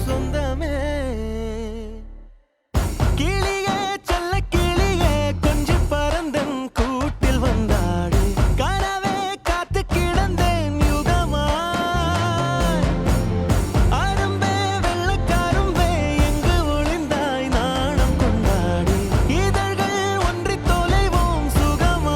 சொந்தமே கிளியே செல்ல கிளியே கொஞ்சி பறந்தன் கூட்டில் வந்தாடு கனவே காத்து கிடந்தேன் யுகமாய் அரும்பே வெள்ளக்காரும்பே எங்கு ஒளிந்தாய் நாணம் கொண்டாடி இதழ்கள் ஒன்றி தொலைவோம் சுகமாய்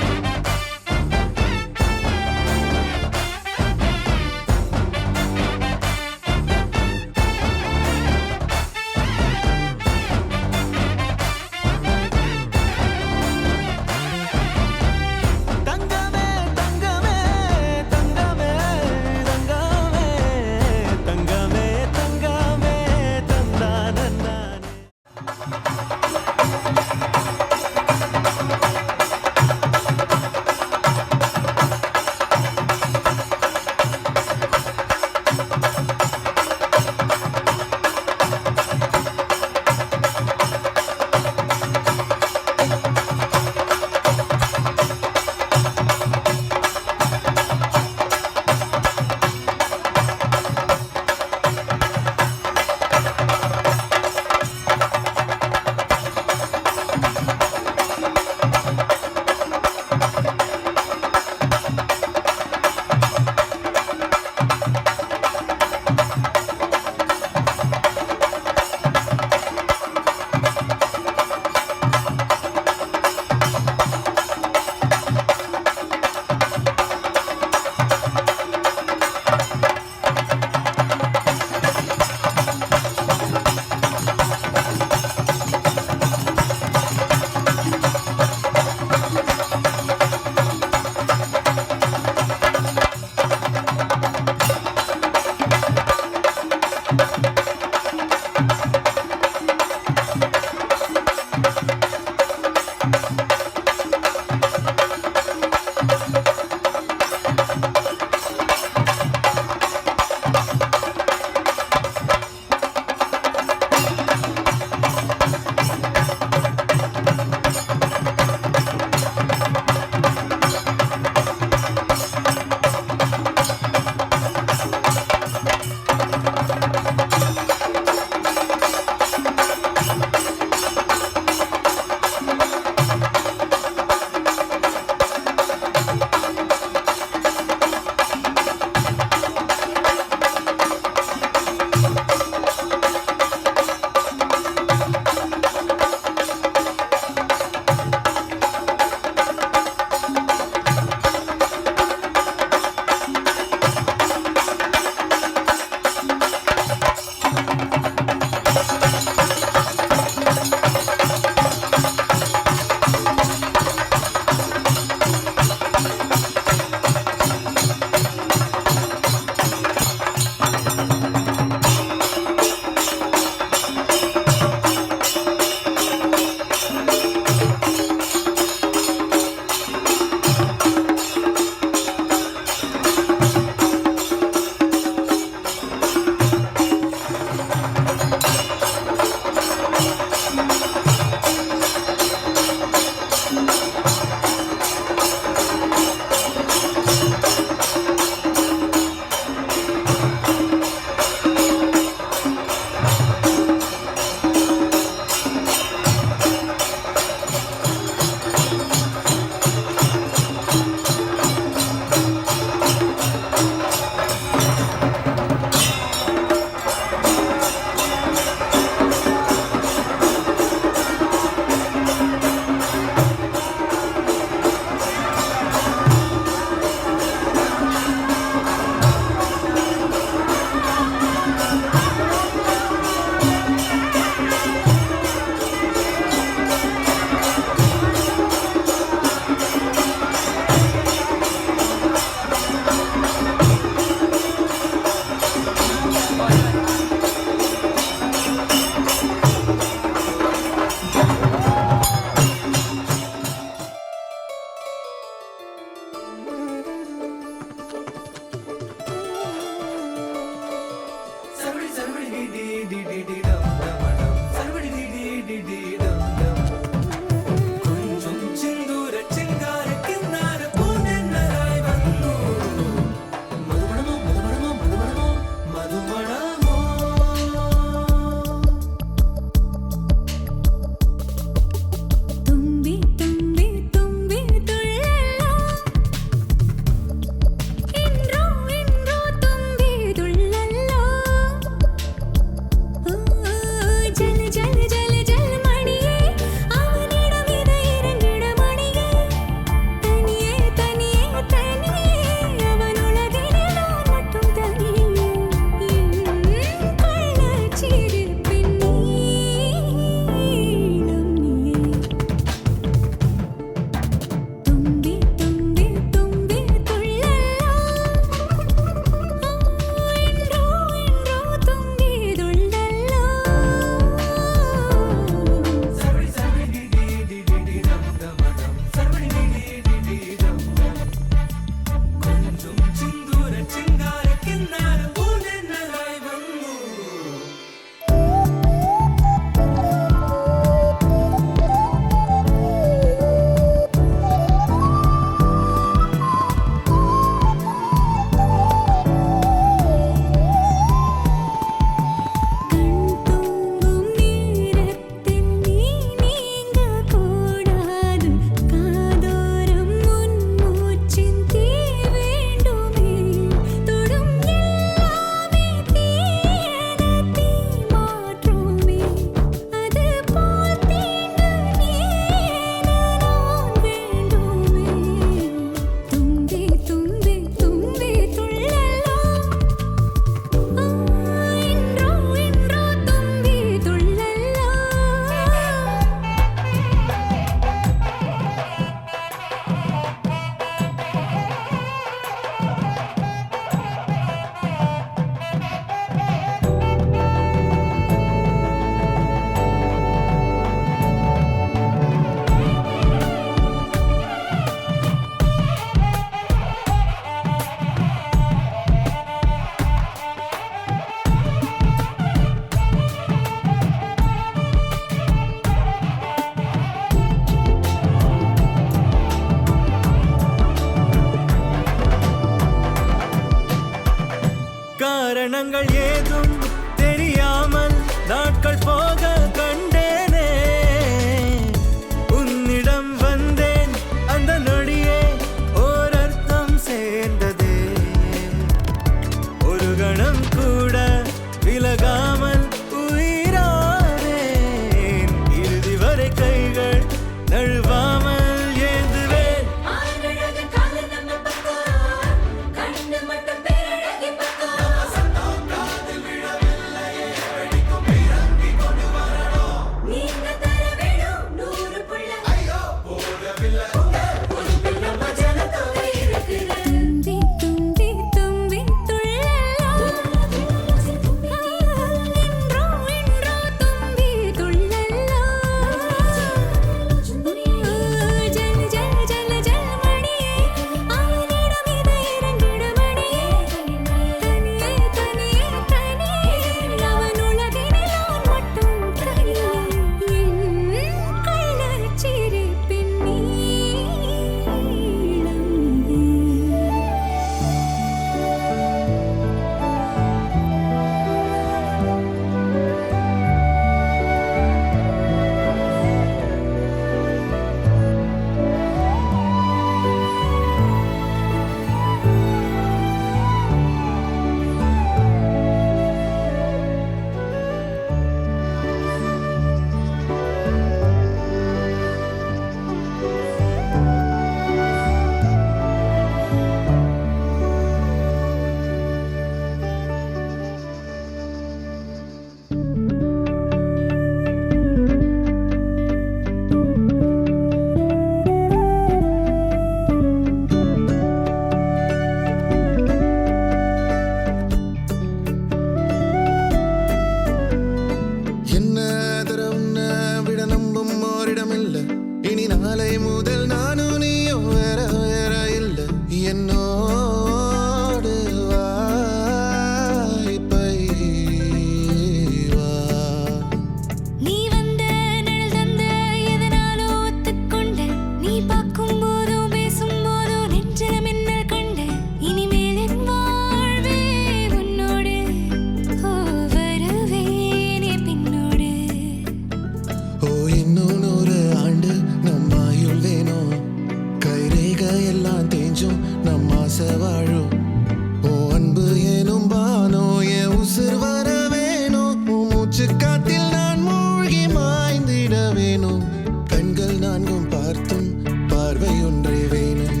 பார்வை ஒன்றே வேணும்,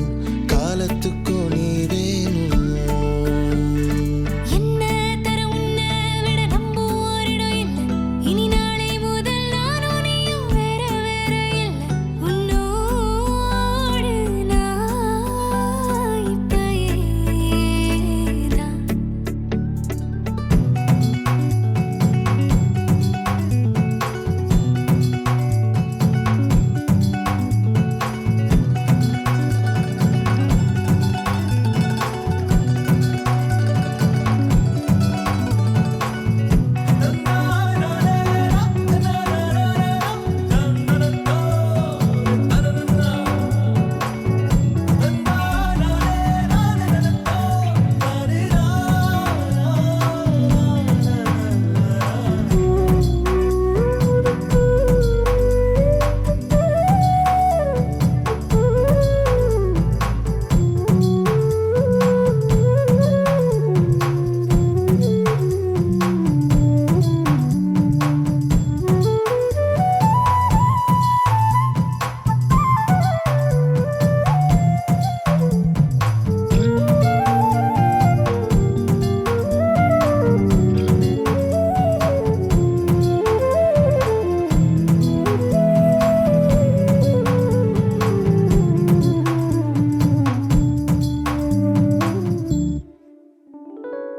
காலத்துக்கும் நீ வேணும். என்ன தர உன்னை விட நம்ம ஓரிடம் இல்லை. இனி நாளை முதல் நானும் நீயும் வேற வேற இல்லை. உன்னோடு நான் இப்பயேதான்.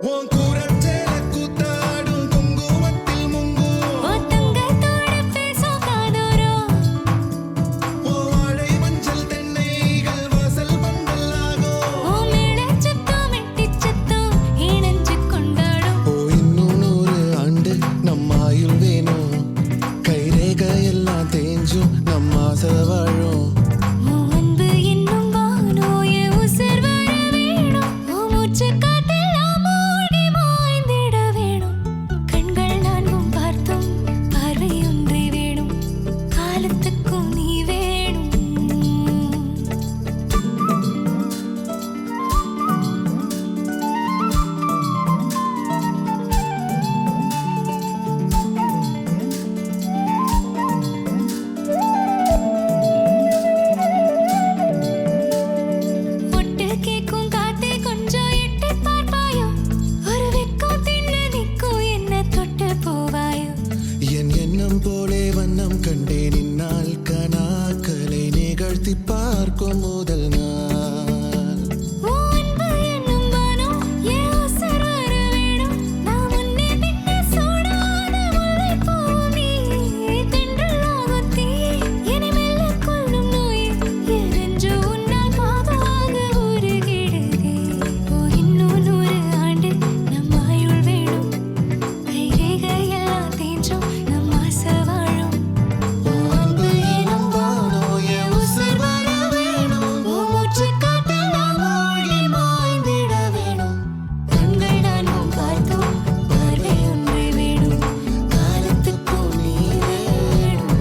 உன் கூரச்சேல கூத்தாடும் குங்குமத்தில் முங்கும், உன் தங்கத்தோட பேசும் காதோரம். உன் வாழை மஞ்சள் தென்னைகள் வாசல் பந்தலாகும். உன் மேளச் சத்தம் மெட்டிச் சத்தம் இணைஞ்சு கொண்டாடும். ஓ இன்னும் 100 ஆண்டு நம்ம ஆயுள் வேணும், கைரேகை எல்லாம் தேஞ்சும் நம்ம ஆசை வாழும். உன் அன்பு என்னும் வானோய உசிர் வர வேணும். உன் மூச்சுக் காற்றெல்லாம் மூழ்கி மாய்ந்திட வேணும். கண்கள் நான்கும் பார்த்தும் பார்வை ஒன்றே வேணும், காலத்துக்கும் நீ வேணும். ஒட்டு கேக்கும் காத்தே கொஞ்சம் எட்டிப் பார்ப்பாயோ? ஒரு வெக்கம் தின்னு நிற்கும் என்ன தொட்டு போவாயோ? என் எண்ணம் போலே வண்ணம் கண்டேன் இந்நாள், கனாக்களை நிகழ்த்தி பார்க்கும் முதல் நாள். உன் அன்பு என்னும் வானம் என் உசிர் வர வேணும். நான் முன்னே பின்னே சூடான முல்லைப்பூவும் நீ. தென்றலாகும் தீயே என்னை மெல்லக் கொல்லும் நோயே, எரிஞ்சு உன்னால் பாவாக உருகிடுதே. ஓ இன்னும் 100 ஆண்டு நம் ஆயுள் வேணும், கைரேகையெல்லாம் தேஞ்சும் நம் ஆசை வாழும். உன் அன்பு எனும் வானோ என் உசிர் வர வேணும், உன் மூச்சுக் காற்றெல்லாம் மூழ்கி மாய்ந்திட வேணும். கண்கள் நான்கும் பார்த்தும் பார்வை ஒன்றே வேணும், காலத்துக்கும் நீ வேணும்.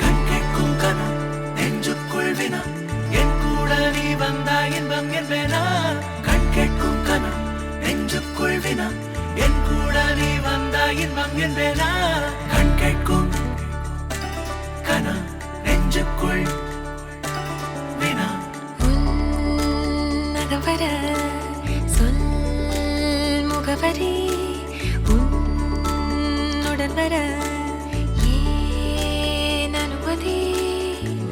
கண்கேட்கும் கனம் நெஞ்சுக்குள் வினா, என் கூட நீ வந்தாய் இன்பம் என்பேனா. கண்கேட்கும் கனம் நெஞ்சுக்குள் வினா, என் கூட நீ வந்தாய் இன்பம் என்பேனா. கண்கேட்கும் கனம் நெஞ்சுக்குள் வினா. உன்னகம் வர சொல் முகவரி, உன்னுடன் வர ஏன் அனுமதி?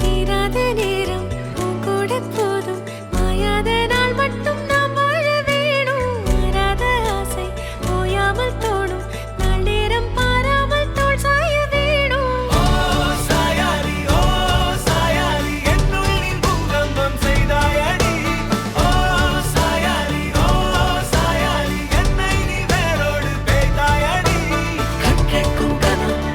தீராத நேரம் உன் கூட போதும், மாயாத நாள் மட்டும் நாம் வாழ வேணும். மாறாத ஆசை ஓயாமல் தோணும், நாள் நேரம் பாராமல் தோள் சாய வேணும். ஓ சாயாலி என்னுள் நீ பூகம்பம் செய்தாயடி. ஓ சாயாலி என்னை நீ வேரோடு பேய்த்தாயடி. கண்கேட்கும் கனம்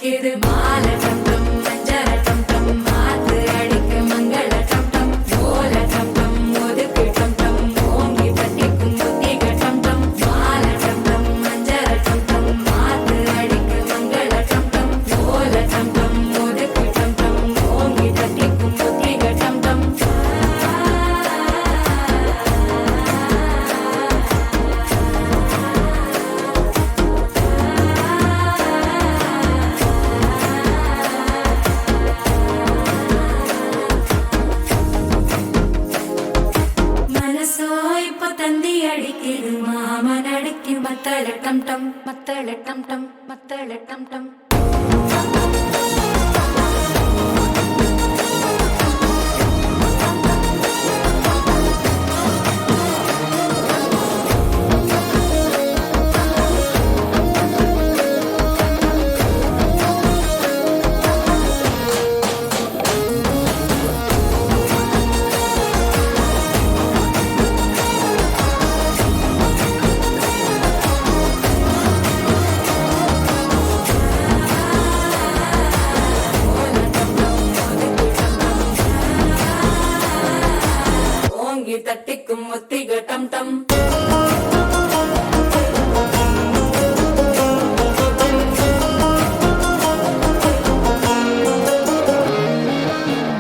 அடிக்குது மாலை டம் டம் மஞ்சள டம் டம் மாத்து அடிக்க மங்கள டம் டம் ஓல டம் டம் ஒதுக்கு டம் டம் ஓங்கி தட்டிக்கும் புத்திக டம் டம் மாலை டம் டம் மஞ்சள டம் டம் மாத்து அடிக்க மங்கள டம் டம் ஓல டம் டம் ஒதுக்கு டம் டம் ஓங்கி தட்டிக்கும் புத்திக டம் டம் மனசோ இப்ப தந்தி அடிக்குது மாமன் அடிக்கும் மத்தள டம் டம் மத்தள டம் டம் மத்தள டம் டம் ஓங்கி தட்டிக்கும் ஒத்திக டம் டம்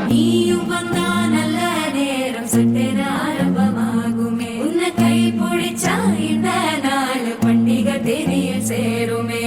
நீயும் வந்தா நல்ல நேரம் சட்டென ஆரம்பமாகுமே உன்னை கை பிடிச்சா இந்த நாள் பண்டிகை தெரிய சேருமே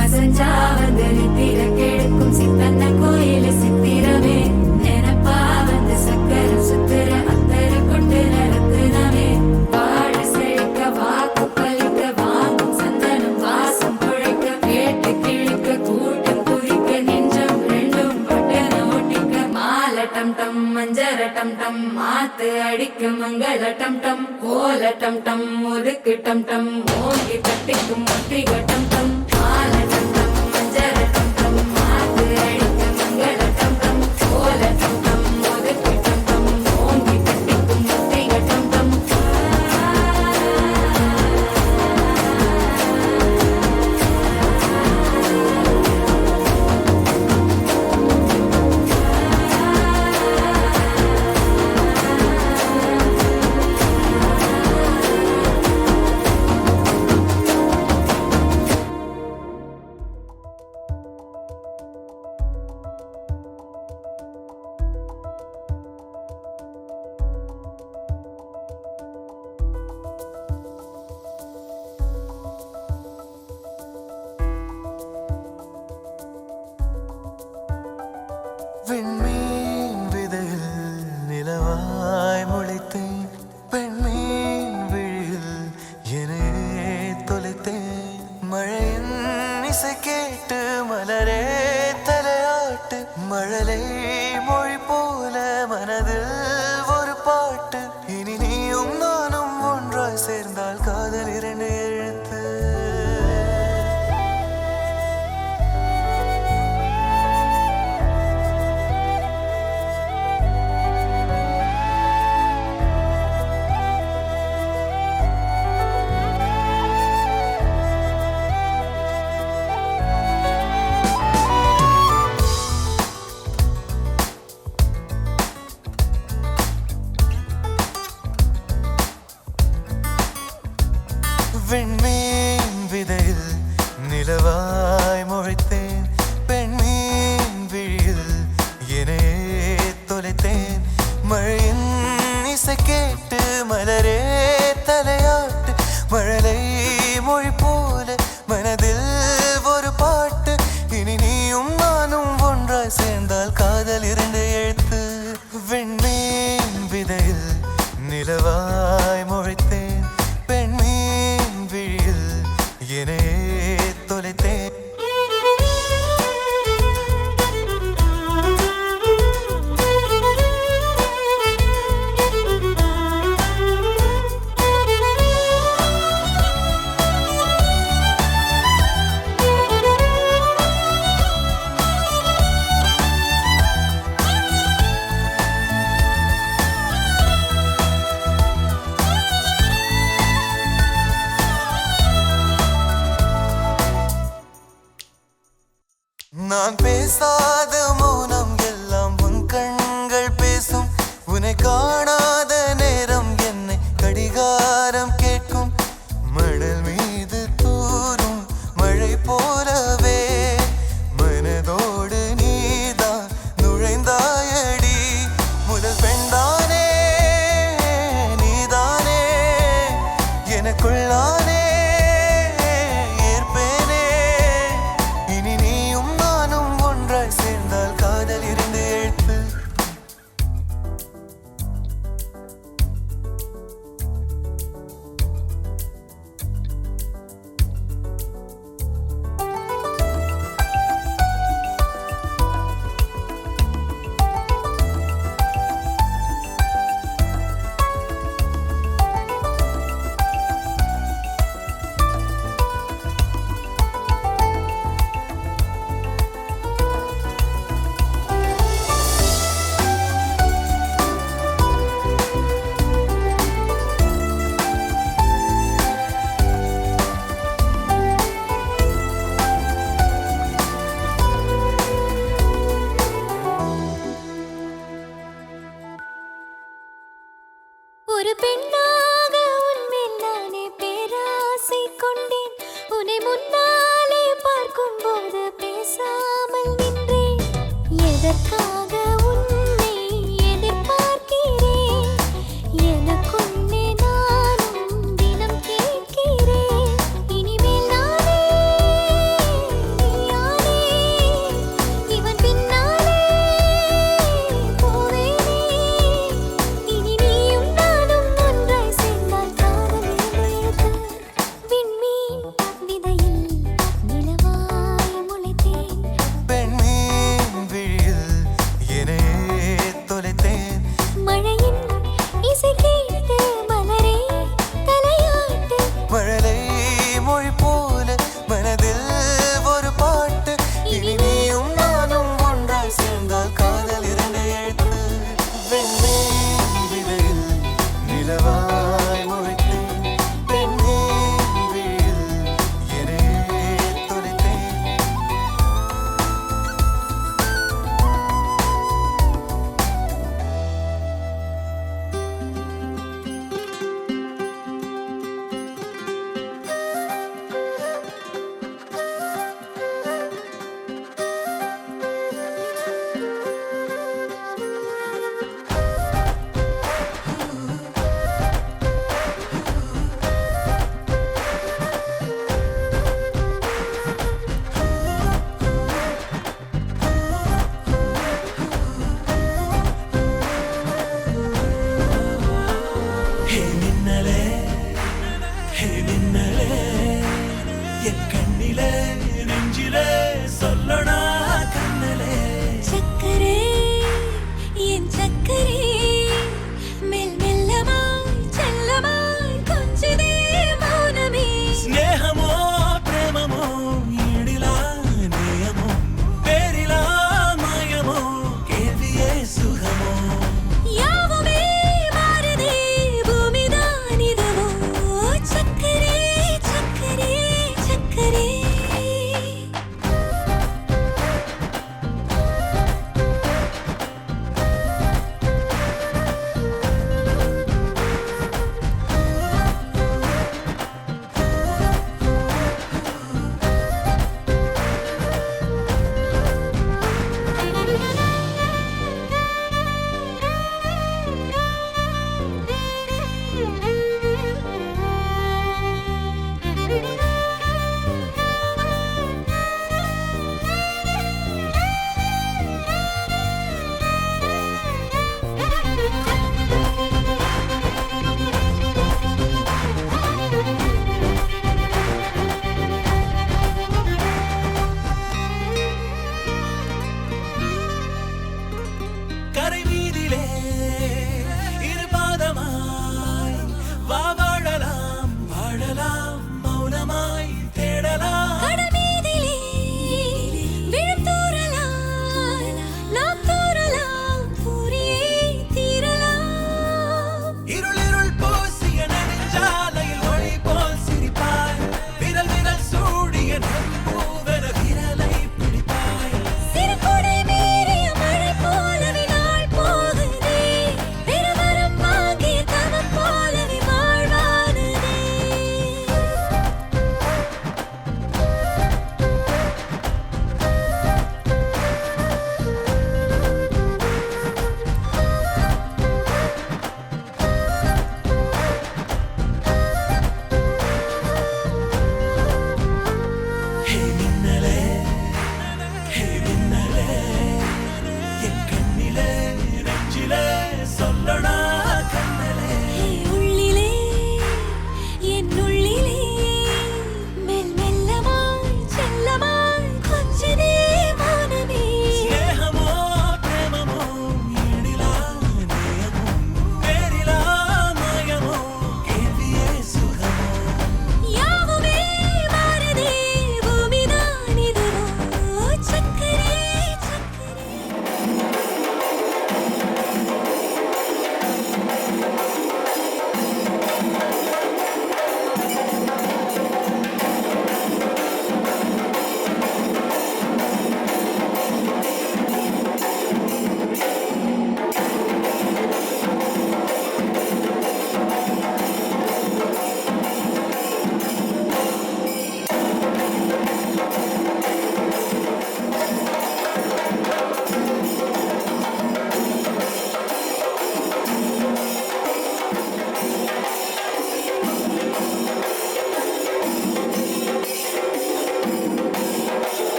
அசஞ்சா வந்து நித்திர கெடுக்கும் சித்தன்ன கோயில சித்திரமே நினப்பா வந்து சக்கர சுத்திர அத்தர கொண்டு நடத்துனவே பாடு செழிக்க வாக்கு பலிக்க வாங்கும் சந்தனம் வாசம் குழைக்க கேட்டு கிழிக்க கூட்டம் குதிக்க நெஞ்சம் ரெண்டும் பட்டன ஒட்டிக்க மாலை டம் டம் மஞ்சர டம் டம் மாத்து அடிக்க மங்கள டம் டம் ஓல டம் டம் ஒதுக்கு டம் டம் ஓங்கி தட்டிக்கும் ஒத்திக டம் டம் மாலை டம் டம் மஞ்சர டம் டம் மாத்து அடிக்க மங்கள டம் டம் ஓல டம் டம் ஒதுக்கு டம் டம் ஓங்கி தட்டிக்கும் ஒத்திக டம் டம் விண்மீன் விதையில் நிலவாய் முளைத்தேன் பெண்மீன் விழியில் என்னையே தொலைத்தேன் மழையின் இசை கேட்டு மலரே தலையாட்டு மழலை மொழி போல மனதில் ஒரு பாட்டு இனி நீயும் நானும் ஒன்றாய் சேர்ந்தால் காதல் இரண்டு எழுத்து நான் பேசாத மௌனம் எல்லாம் உன் கண்கள் பேசும். உன்னை காணாத நேரம் என்னை கடிகாரம் கேட்கும். மணல் மீது தூரும் மழை போலவே மனதோடு நீதான் நுழைந்தாயடி. முதல் பெண்தானே நீதானே எனக்குள்ளானே ஏற்பேனே. இனி நீயும் நானும் ஒன்றாய் சேர்ந்தால் காதல் இருந்து எழுத்து.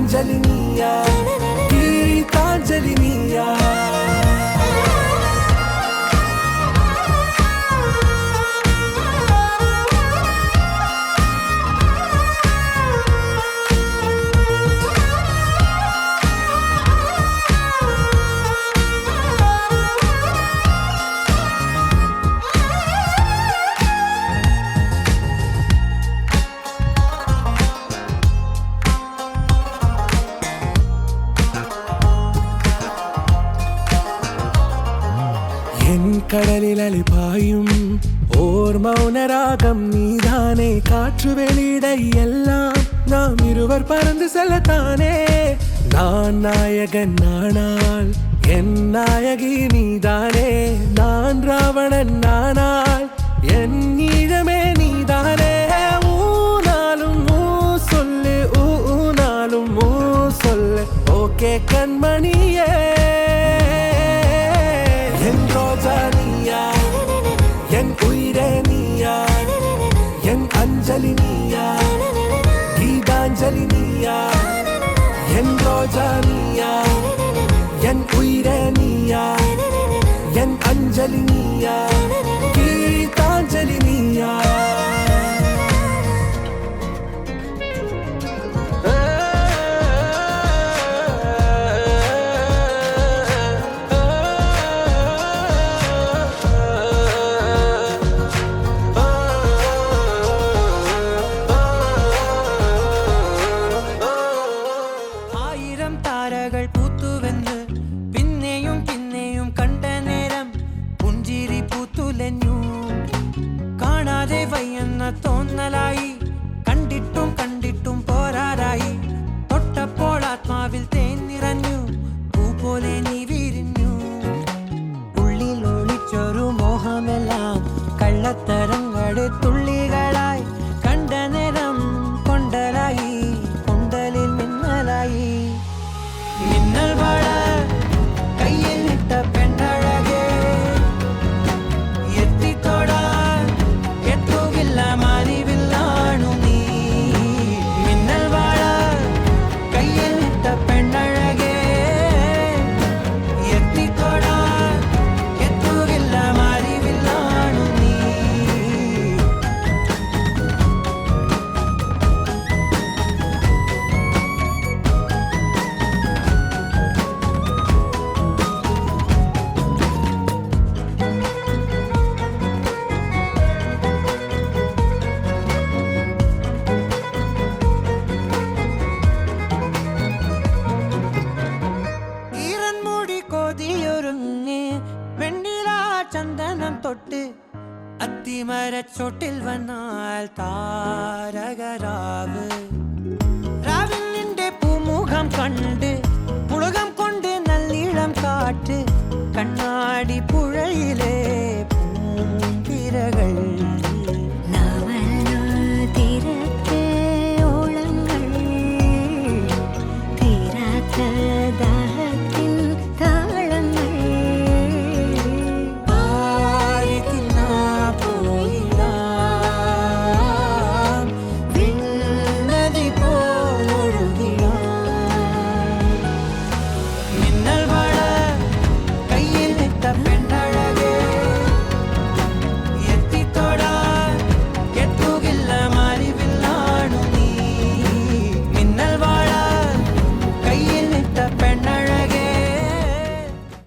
அஞ்சலி நீயா கீதாஞ்சலி நீயா என் கடலில் அலைபாயும் ஓர் மௌனராகம் நீதானே காற்று வெளியிட எல்லாம் நாம் இருவர் பறந்து செல்லத்தானே நான் நாயகன் நானால் என் நாயகி நீதானே நான் ராவணன் நானால் என் ஈழமே நீதானே ஊனாலும் ஊ சொல்லு ஊனாலும் ஊ சொல்லு ஓகே கண்மணியே என் ரோஜா நீயா என் உயிரே நீயா என் அஞ்சலி நீயா கீதாஞ்சலி நீயா என் ரோஜா நீயா என் உயிரே நீயா என் அஞ்சலி நீயா கீதாஞ்சலி நீயா താരകൾ പൂത്തുവെന്ന് പിന്നെയും പിന്നെയും കണ്ട നേരം പുഞ്ചിരി പൂത്തുലഞ്ഞു കാണാതെ വയ്യെന്ന തോന്നലായി കണ്ടിട്ടും കണ്ടിട്ടും പോരാറായി തൊട്ടപ്പോൾ ആത്മാവിൽ തേൻ നിറഞ്ഞു പൂ പോലെ നീ വിരിഞ്ഞു ഉള്ളിൽ ഒളിച്ചൊരു മോഹമെല്ലാം കള്ളത്തരങ്ങളുടെ തുള്ളികളായി കണ്ട നേരം കൊണ്ടലായി കൊണ്ടലിൽ മിന്നലായി മിന്നൽ വള കയ്യിൽ ഇട്ട പെണ്ണഴകേ എത്തിത്തൊടാൻ എത്തുകില്ല മാറിവില്ലാണു നീ മിന്നൽ വള കയ്യിൽ ഇട്ട പെണ്ണഴകേ എത്തിത്തൊടാൻ എത്തുകില്ല മാറിവില്ലാണു നീ ഈറൻമുടി കൊതിയൊരുങ്ങി വെണ്ണില ചന്ദനം തൊട്ട് അത്തിമരച്ചോട്ടിൽ വന്നാൽ താരകരാവ്